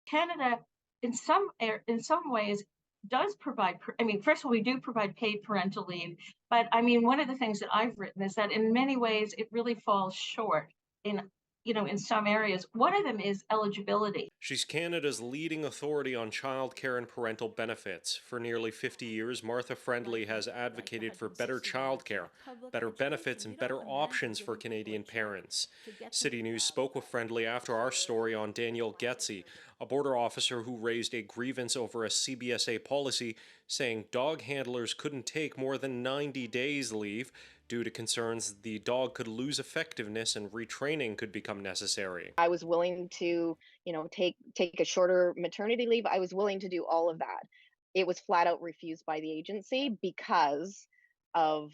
Canada, in some ways, does provide. I mean, first of all, we do provide paid parental leave, but I mean, one of the things that I've written is that in many ways it really falls short in in some areas. One of them is eligibility. She's Canada's leading authority on childcare and parental benefits. For nearly 50 years, Martha Friendly has advocated for better childcare, better benefits, and better options for Canadian parents. City News spoke with Friendly after our story on Daniel Getzi, a border officer who raised a grievance over a CBSA policy saying dog handlers couldn't take more than 90 days leave due to concerns the dog could lose effectiveness and retraining could become necessary. I was willing to, take a shorter maternity leave. I was willing to do all of that. It was flat out refused by the agency because of,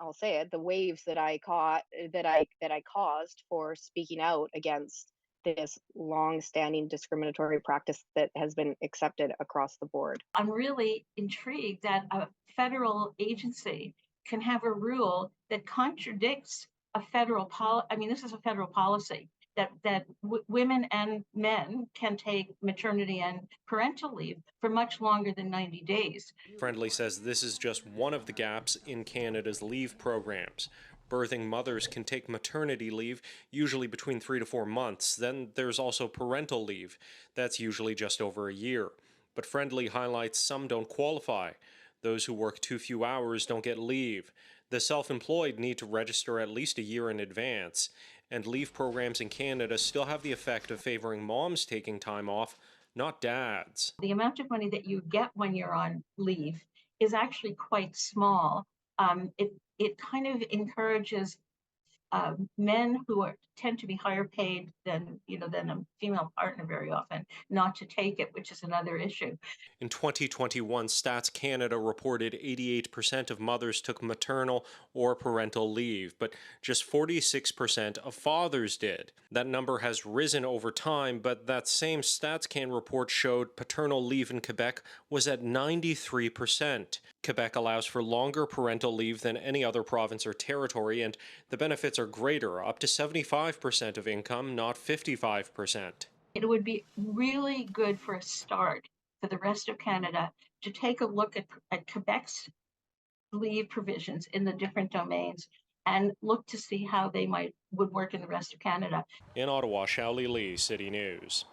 I'll say it, the waves that I caught that I caused for speaking out against this long-standing discriminatory practice that has been accepted across the board. I'm really intrigued that a federal agency can have a rule that contradicts a federal policy. I mean, this is a federal policy that women and men can take maternity and parental leave for much longer than 90 days. Friendly says this is just one of the gaps in Canada's leave programs. Birthing mothers can take maternity leave, usually between 3 to 4 months. Then there's also parental leave. That's usually just over a year. But Friendly highlights some don't qualify. Those who work too few hours don't get leave. The self-employed need to register at least a year in advance. And leave programs in Canada still have the effect of favoring moms taking time off, not dads. The amount of money that you get when you're on leave is actually quite small. It kind of encourages men who tend to be higher paid than a female partner very often not to take it, which is another issue. In 2021, Stats Canada reported 88% of mothers took maternal or parental leave, but just 46% of fathers did. That number has risen over time, but that same StatsCan report showed paternal leave in Quebec was at 93%. Quebec allows for longer parental leave than any other province or territory, and the benefits are greater, up to 75% of income, not 55%. It would be really good for a start for the rest of Canada to take a look at Quebec's leave provisions in the different domains and look to see how they would work in the rest of Canada. In Ottawa, Shaoli Lee, City News.